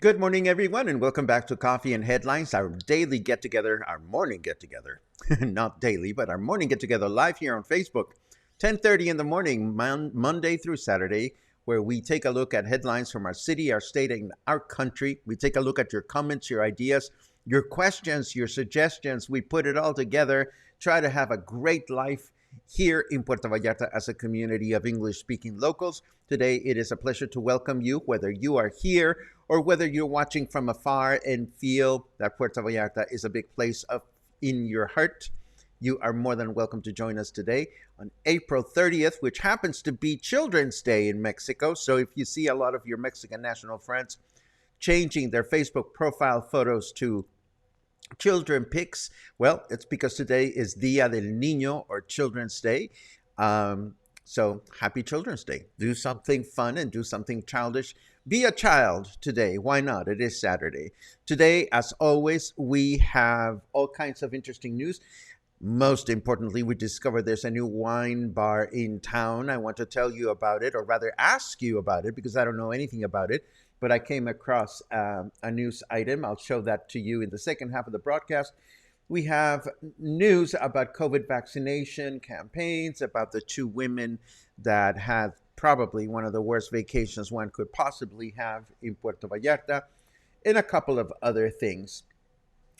Good morning, everyone, and welcome back to Coffee and Headlines, our daily get together, our morning get together, not daily, but our morning get together live here on Facebook, 10:30 in the morning, Monday through Saturday, where we take a look at headlines from our city, our state, and our country. We take a look at your comments, your ideas, your questions, your suggestions. We put it all together, try to have a great life here in Puerto Vallarta as a community of English-speaking locals. Today, it is a pleasure to welcome you, whether you are here or whether you're watching from afar and feel that Puerto Vallarta is a big place in your heart. You are more than welcome to join us today on April 30th, which happens to be Children's Day in Mexico. So if you see a lot of your Mexican national friends changing their Facebook profile photos to children pics, well, it's because today is Dia del Niño, or Children's Day. So happy Children's Day. Do something fun and do something childish. Be a child today. Why not? It is Saturday. Today, as always, we have all kinds of interesting news. Most importantly, we discovered there's a new wine bar in town. I want to tell you about it, or rather ask you about it, because I don't know anything about it. But I came across a news item. I'll show that to you in the second half of the broadcast. We have news about COVID vaccination campaigns, about the two women that had probably one of the worst vacations one could possibly have in Puerto Vallarta, and a couple of other things.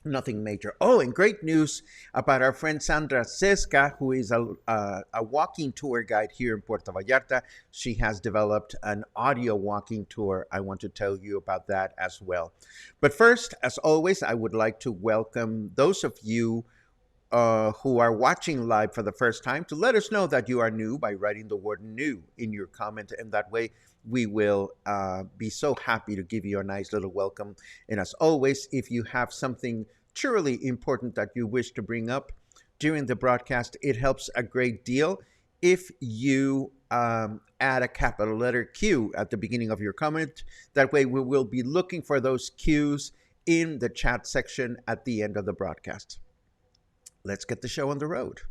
Nothing major. Oh, and great news about our friend Sandra Sesca, who is a walking tour guide here in Puerto Vallarta. She has developed an audio walking tour. I want to tell you about that as well. But first, as always, I would like to welcome those of you who are watching live for the first time to let us know that you are new by writing the word new in your comment, and that way we will be so happy to give you a nice little welcome. And as always, if you have something truly important that you wish to bring up during the broadcast, it helps a great deal if you add a capital letter Q at the beginning of your comment. That way we will be looking for those Qs in the chat section at the end of the broadcast. Let's get the show on the road.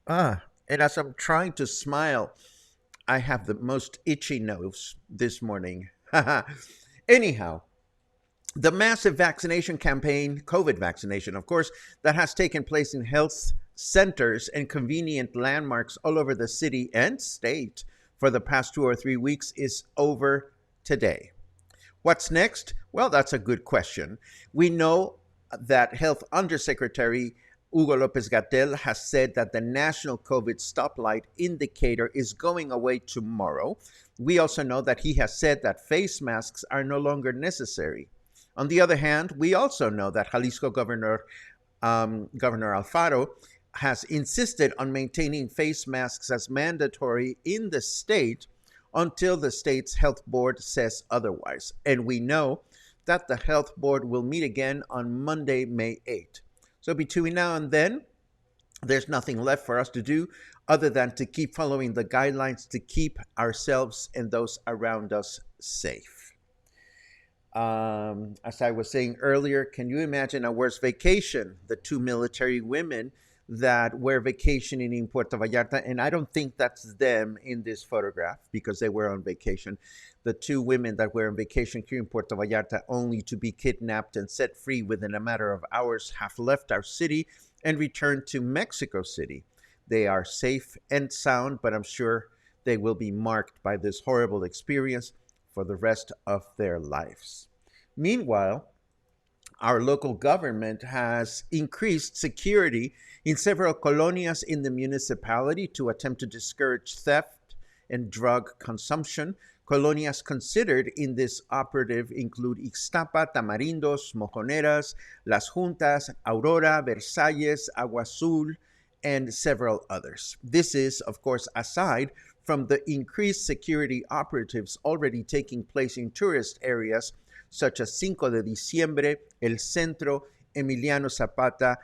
And as I'm trying to smile, I have the most itchy nose this morning. Anyhow, the massive vaccination campaign, COVID vaccination, of course, that has taken place in health centers and convenient landmarks all over the city and state for the past 2 or 3 weeks is over today. What's next? Well, that's a good question. We know that Health Undersecretary Hugo Lopez-Gatell has said that the national COVID stoplight indicator is going away tomorrow. We also know that he has said that face masks are no longer necessary. On the other hand, we also know that Jalisco Governor Alfaro has insisted on maintaining face masks as mandatory in the state until the state's health board says otherwise. And we know that the health board will meet again on Monday, May 8th. So between now and then, there's nothing left for us to do other than to keep following the guidelines to keep ourselves and those around us safe. As I was saying earlier, can you imagine a worse vacation? The two military women that were vacationing in Puerto Vallarta, and I don't think that's them in this photograph because they were on vacation. The two women that were on vacation here in Puerto Vallarta, only to be kidnapped and set free within a matter of hours, have left our city and returned to Mexico City. They are safe and sound, but I'm sure they will be marked by this horrible experience for the rest of their lives. Meanwhile, our local government has increased security in several colonias in the municipality to attempt to discourage theft and drug consumption. Colonias considered in this operative include Ixtapa, Tamarindos, Mojoneras, Las Juntas, Aurora, Versalles, Agua Azul, and several others. This is, of course, aside from the increased security operatives already taking place in tourist areas such as Cinco de Diciembre, El Centro, Emiliano Zapata,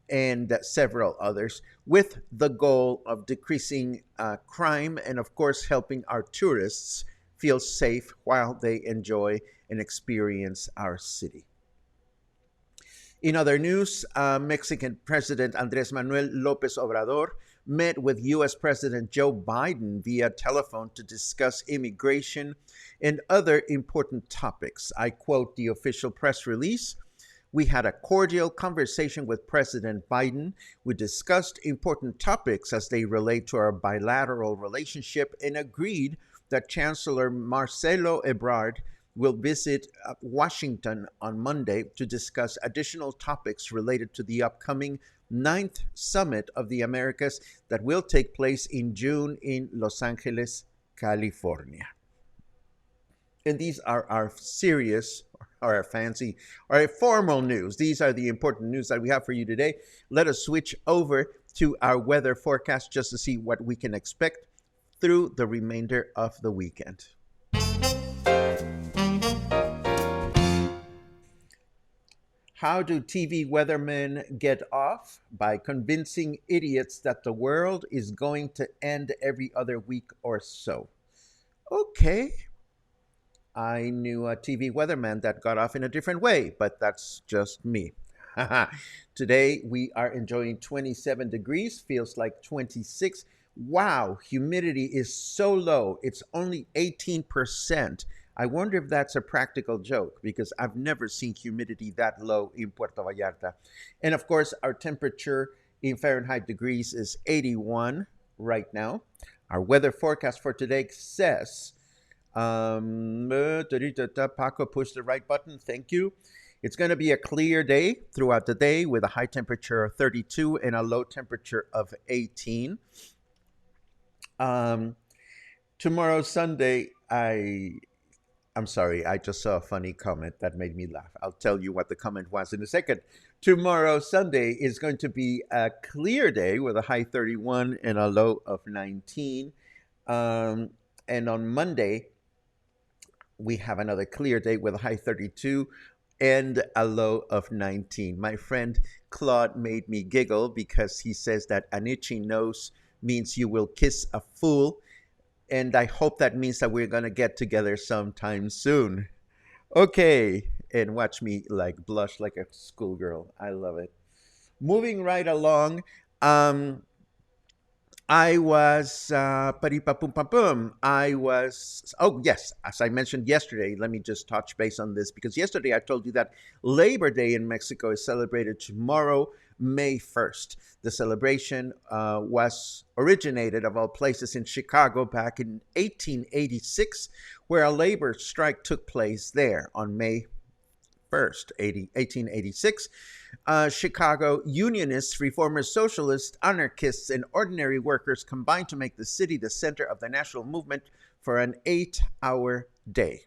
and several others, with the goal of decreasing crime and, of course, helping our tourists feel safe while they enjoy and experience our city. In other news, Mexican President Andres Manuel Lopez Obrador met with U.S. President Joe Biden via telephone to discuss immigration and other important topics. I quote the official press release. We had a cordial conversation with President Biden. We discussed important topics as they relate to our bilateral relationship and agreed that Chancellor Marcelo Ebrard will visit Washington on Monday to discuss additional topics related to the upcoming 9th Summit of the Americas that will take place in June in Los Angeles, California. And these are our serious, or our fancy, or our formal news. These are the important news that we have for you today. Let us switch over to our weather forecast just to see what we can expect through the remainder of the weekend. How do TV weathermen get off? By convincing idiots that the world is going to end every other week or so. Okay. I knew a TV weatherman that got off in a different way, but that's just me. Today we are enjoying 27 degrees, feels like 26. Wow, humidity is so low. It's only 18%. I wonder if that's a practical joke because I've never seen humidity that low in Puerto Vallarta. And of course, our temperature in Fahrenheit degrees is 81 right now. Our weather forecast for today says, Paco pushed the right button. Thank you. It's going to be a clear day throughout the day with a high temperature of 32 and a low temperature of 18. Tomorrow, Sunday, I'm sorry, I just saw a funny comment that made me laugh. I'll tell you what the comment was in a second. Tomorrow, Sunday, is going to be a clear day with a high 31 and a low of 19. And on Monday, we have another clear day with a high 32 and a low of 19. My friend Claude made me giggle because he says that an itchy nose means you will kiss a fool. And I hope that means that we're going to get together sometime soon. Okay. And watch me like blush like a schoolgirl. I love it. Moving right along. I was, oh yes, as I mentioned yesterday, let me just touch base on this because yesterday I told you that Labor Day in Mexico is celebrated tomorrow, May 1st. The celebration was originated, of all places, in Chicago back in 1886, where a labor strike took place there on May 1st, 1886. Chicago unionists, reformers, socialists, anarchists, and ordinary workers combined to make the city the center of the national movement for an 8-hour day,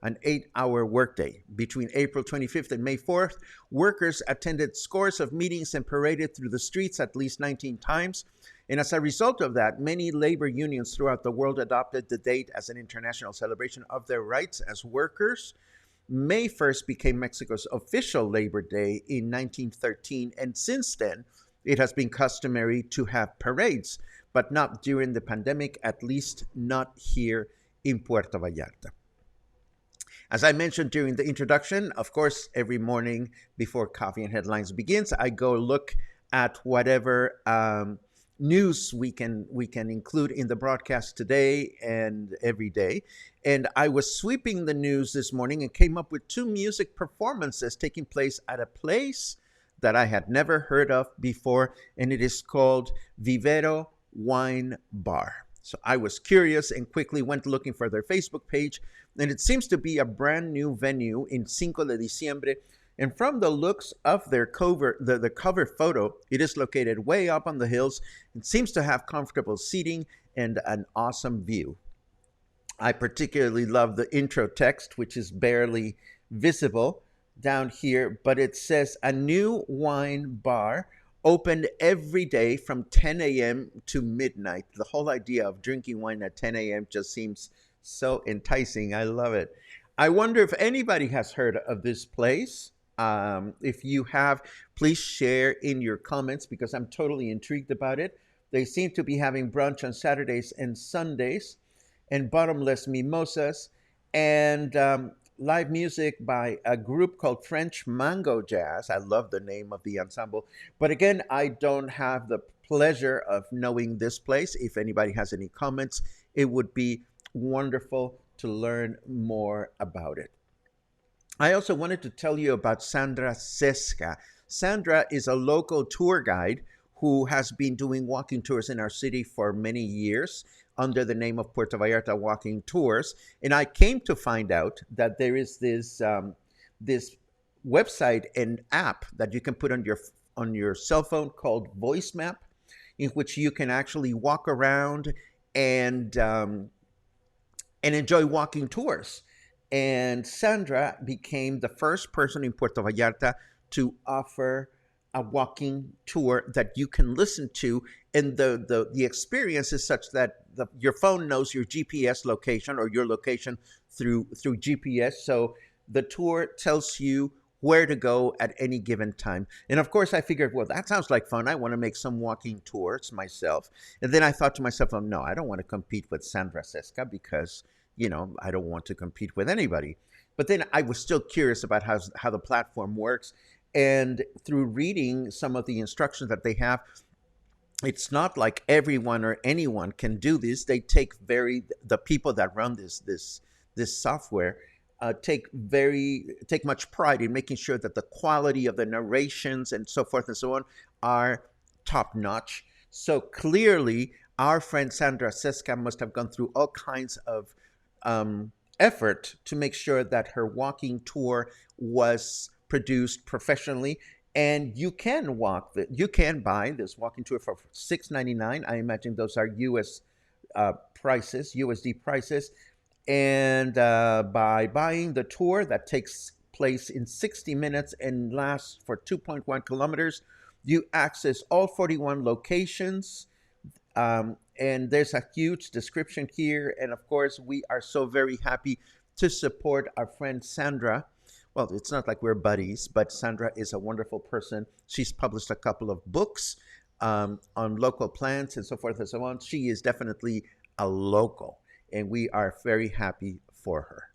an 8-hour workday. Between April 25th and May 4th, workers attended scores of meetings and paraded through the streets at least 19 times. And as a result of that, many labor unions throughout the world adopted the date as an international celebration of their rights as workers. May 1st became Mexico's official Labor Day in 1913, and since then, it has been customary to have parades, but not during the pandemic, at least not here in Puerto Vallarta. As I mentioned during the introduction, of course, every morning before Coffee and Headlines begins, I go look at whatever news we can include in the broadcast today and every day. And I was sweeping the news this morning and came up with two music performances taking place at a place that I had never heard of before, and it is called Vivero Wine Bar. So I was curious and quickly went looking for their Facebook page, and it seems to be a brand new venue in Cinco de Diciembre. And from the looks of their cover, the cover photo, it is located way up on the hills. It seems to have comfortable seating and an awesome view. I particularly love the intro text, which is barely visible down here, but it says a new wine bar opened every day from 10 a.m. to midnight. The whole idea of drinking wine at 10 a.m. just seems so enticing. I love it. I wonder if anybody has heard of this place. If you have, please share in your comments because I'm totally intrigued about it. They seem to be having brunch on Saturdays and Sundays, and bottomless mimosas, and live music by a group called French Mango Jazz. I love the name of the ensemble. But again, I don't have the pleasure of knowing this place. If anybody has any comments, it would be wonderful to learn more about it. I also wanted to tell you about Sandra Sesca. Sandra is a local tour guide who has been doing walking tours in our city for many years under the name of Puerto Vallarta Walking Tours. And I came to find out that there is this website and app that you can put on your cell phone called Voice Map, in which you can actually walk around and enjoy walking tours. And Sandra became the first person in Puerto Vallarta to offer a walking tour that you can listen to, and the experience is such that your phone knows your GPS location or your location through GPS. So the tour tells you where to go at any given time. And of course, I figured, well, that sounds like fun. I want to make some walking tours myself. And then I thought to myself, oh, no, I don't want to compete with Sandra Sesca because, I don't want to compete with anybody. But then I was still curious about how the platform works. And through reading some of the instructions that they have, it's not like everyone or anyone can do this. They take the people that run this software take much pride in making sure that the quality of the narrations and so forth and so on are top notch. So clearly, our friend Sandra Sesca must have gone through all kinds of effort to make sure that her walking tour was produced professionally. And you can buy this walking tour for $6.99. I imagine those are US prices, USD prices. And by buying the tour that takes place in 60 minutes and lasts for 2.1 kilometers, you access all 41 locations. And there's a huge description here. And of course, we are so very happy to support our friend Sandra. Well, it's not like we're buddies, but Sandra is a wonderful person. She's published a couple of books on local plants and so forth and so on. She is definitely a local, and we are very happy for her.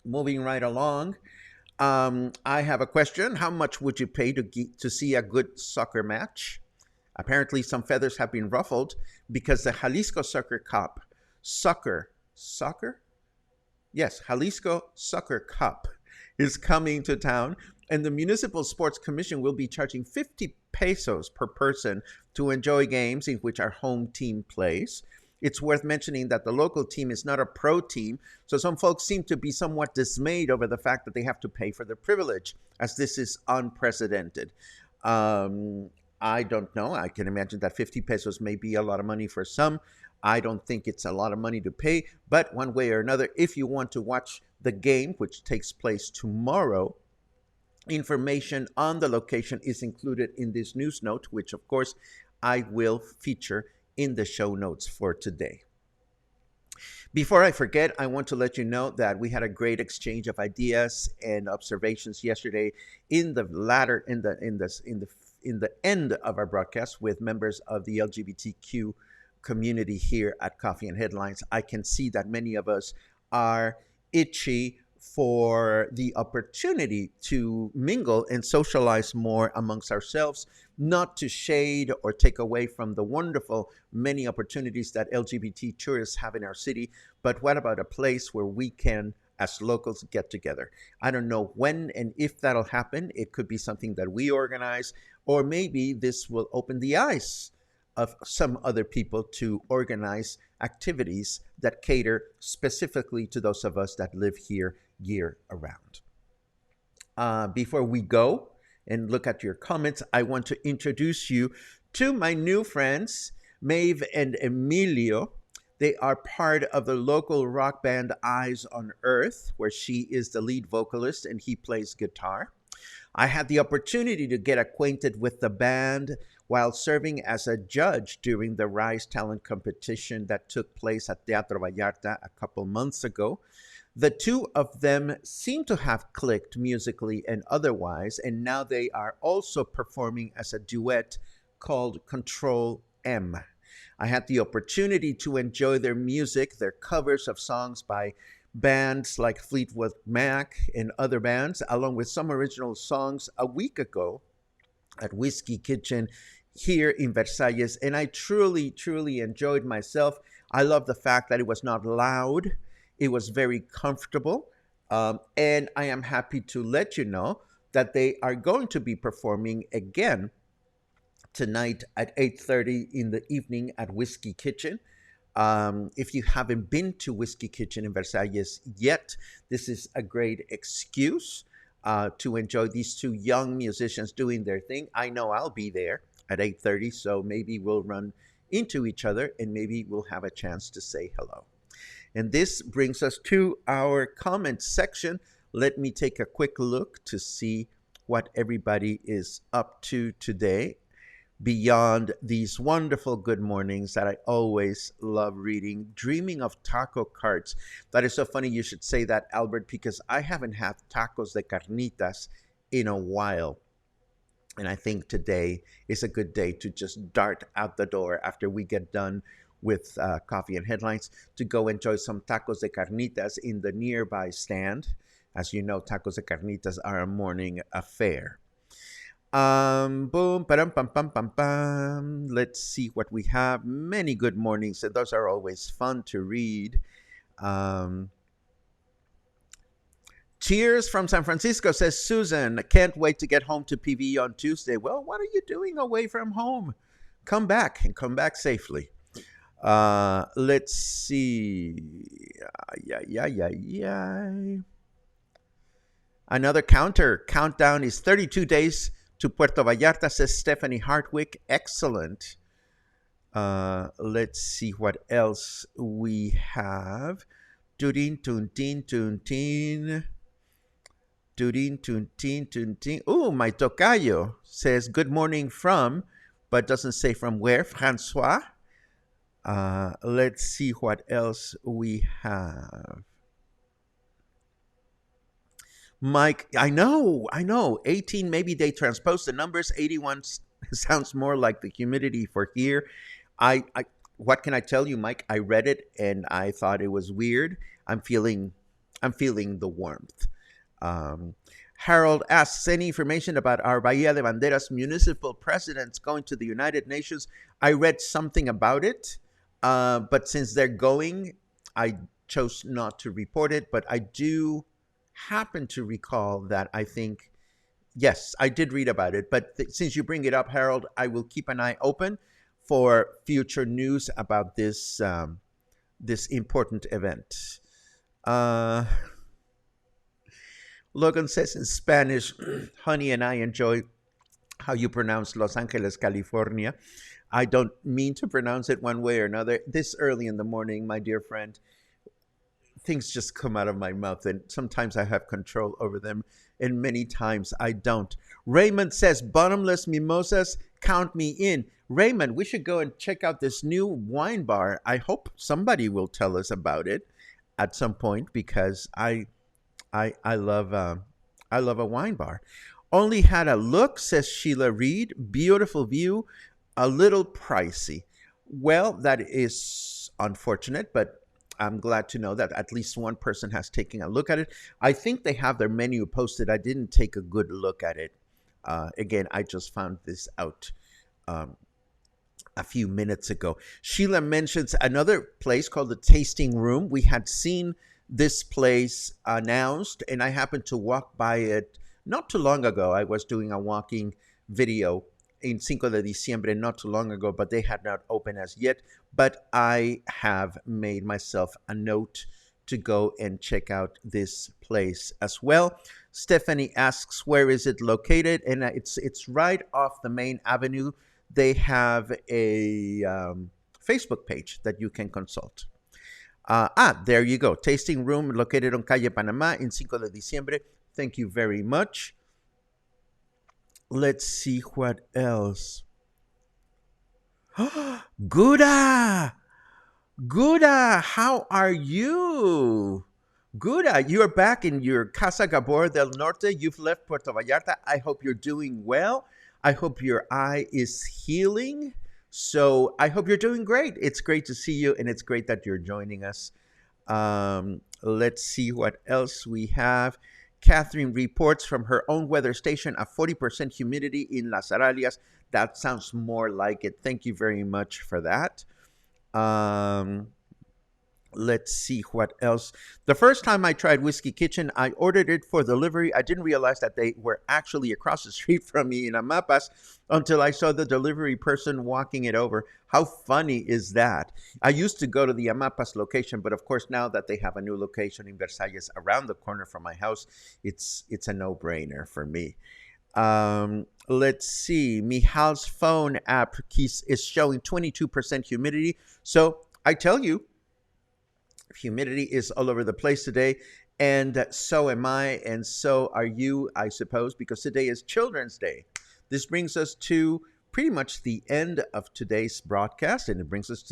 Moving right along, I have a question. How much would you pay to see a good soccer match? Apparently, some feathers have been ruffled because the Jalisco Jalisco Soccer Cup is coming to town, and the Municipal Sports Commission will be charging 50 pesos per person to enjoy games in which our home team plays. It's worth mentioning that the local team is not a pro team, so some folks seem to be somewhat dismayed over the fact that they have to pay for the privilege, as this is unprecedented. I don't know. I can imagine that 50 pesos may be a lot of money for some. I don't think it's a lot of money to pay, but one way or another, if you want to watch the game, which takes place tomorrow, information on the location is included in this news note, which of course I will feature in the show notes for today. Before I forget, I want to let you know that we had a great exchange of ideas and observations yesterday in the in the end of our broadcast with members of the LGBTQ community here at Coffee and Headlines, I can see that many of us are itchy for the opportunity to mingle and socialize more amongst ourselves, not to shade or take away from the wonderful many opportunities that LGBT tourists have in our city. But what about a place where we can, as locals, get together? I don't know when and if that'll happen. It could be something that we organize, or maybe this will open the eyes of some other people to organize activities that cater specifically to those of us that live here year around. Before we go and look at your comments, I want to introduce you to my new friends, Maeve and Emilio. They are part of the local rock band Eyes on Earth, where she is the lead vocalist and he plays guitar. I had the opportunity to get acquainted with the band while serving as a judge during the Rise Talent competition that took place at Teatro Vallarta a couple months ago. The two of them seem to have clicked musically and otherwise, and now they are also performing as a duet called Control M. I had the opportunity to enjoy their music, their covers of songs by bands like Fleetwood Mac and other bands, along with some original songs a week ago at Whiskey Kitchen here in Versalles. And I truly, truly enjoyed myself. I love the fact that it was not loud. It was very comfortable. And I am happy to let you know that they are going to be performing again tonight at 8:30 in the evening at Whiskey Kitchen. If you haven't been to Whiskey Kitchen in Versalles yet, this is a great excuse to enjoy these two young musicians doing their thing. I know I'll be there at 8:30, so maybe we'll run into each other and maybe we'll have a chance to say hello. And this brings us to our comments section. Let me take a quick look to see what everybody is up to today, beyond these wonderful good mornings that I always love reading. Dreaming of taco carts. That is so funny you should say that, Albert, because I haven't had tacos de carnitas in a while. And I think today is a good day to just dart out the door after we get done with Coffee and Headlines to go enjoy some tacos de carnitas in the nearby stand. As you know, tacos de carnitas are a morning affair. Boom, pam, pam, pam, pam. Let's see what we have. Many good mornings, and those are always fun to read. Cheers from San Francisco, says Susan. Can't wait to get home to PV on Tuesday. Well, what are you doing away from home? Come back and come back safely. Let's see. Another countdown is 32 days to Puerto Vallarta, says Stephanie Hartwick. Excellent. Let's see what else we have. Turin, tuntin, tuntin. Turin, tuntin, tuntin. Oh, my tocayo says good morning from, but doesn't say from where. Francois. Let's see what else we have. Mike, I know. 18, maybe they transposed the numbers. 81 sounds more like the humidity for here. I what can I tell you, Mike? I read it and I thought it was weird. I'm feeling the warmth. Harold asks, any information about our Bahia de Banderas municipal presidents going to the United Nations? I read something about it, but since they're going, I chose not to report it. But I do happen to recall that I think, yes, I did read about it. But since you bring it up, Harold, I will keep an eye open for future news about this this important event. Logan says in Spanish, honey and I enjoy how you pronounce Los Angeles, California. I don't mean to pronounce it one way or another. This early in the morning, my dear friend, things just come out of my mouth, and sometimes I have control over them, and many times I don't. Raymond says, bottomless mimosas, count me in. Raymond, we should go and check out this new wine bar. I hope somebody will tell us about it at some point, because I love a wine bar. Only had a look, says Sheila Reed. Beautiful view, a little pricey. Well, that is unfortunate, but I'm glad to know that at least one person has taken a look at it. I think they have their menu posted. I didn't take a good look at it. Again, I just found this out um, a few minutes ago. Sheila mentions another place called the Tasting Room. We had seen this place announced, and I happened to walk by it not too long ago. I was doing a walking video in Cinco de Diciembre not too long ago, but they had not opened as yet. But I have made myself a note to go and check out this place as well. Stephanie asks, where is it located? And it's right off the main avenue. They have a Facebook page that you can consult. There you go. Tasting Room located on Calle Panamá in Cinco de Diciembre. Thank you very much. Let's see what else. Gouda! Gouda, how are you? Gouda, you're back in your Casa Gabor del Norte. You've left Puerto Vallarta. I hope you're doing well. I hope your eye is healing. So I hope you're doing great. It's great to see you, and it's great that you're joining us. Let's see what else we have. Catherine reports from her own weather station a 40% humidity in Las Aralias. That sounds more like it. Thank you very much for that. Let's see what else. The first time I tried Whiskey Kitchen, I ordered it for delivery. I didn't realize that they were actually across the street from me in Amapas until I saw the delivery person walking it over. How funny is that? I used to go to the Amapas location, but of course now that they have a new location in Versalles around the corner from my house, it's a no-brainer for me. Let's see. Mihal's phone app is showing 22% humidity. So I tell you, humidity is all over the place today, and so am I, and so are you, I suppose, because today is Children's Day. This brings us to pretty much the end of today's broadcast, and it brings us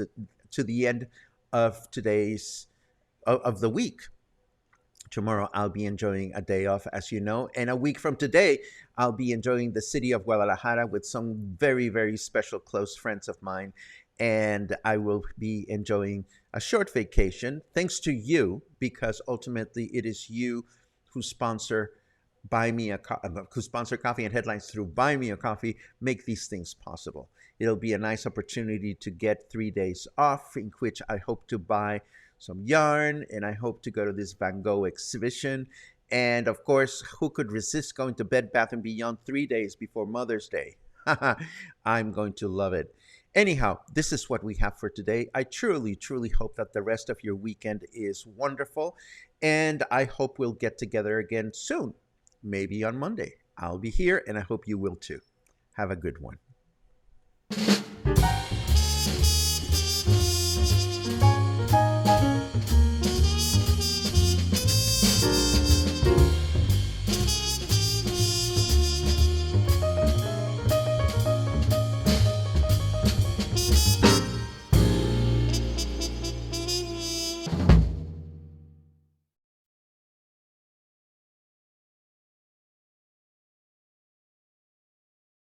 to the end of today's of the week. Tomorrow I'll be enjoying a day off, as you know, and a week from today I'll be enjoying the city of Guadalajara with some very, very special close friends of mine, and I will be enjoying a short vacation thanks to you, because ultimately it is you who sponsor who sponsor Coffee and Headlines through Buy Me a Coffee, make these things possible. It'll be a nice opportunity to get 3 days off, in which I hope to buy some yarn, and I hope to go to this Van Gogh exhibition. And of course, who could resist going to Bed Bath & Beyond 3 days before Mother's Day? I'm going to love it. Anyhow, this is what we have for today. I truly, truly hope that the rest of your weekend is wonderful, and I hope we'll get together again soon, maybe on Monday. I'll be here, and I hope you will too. Have a good one.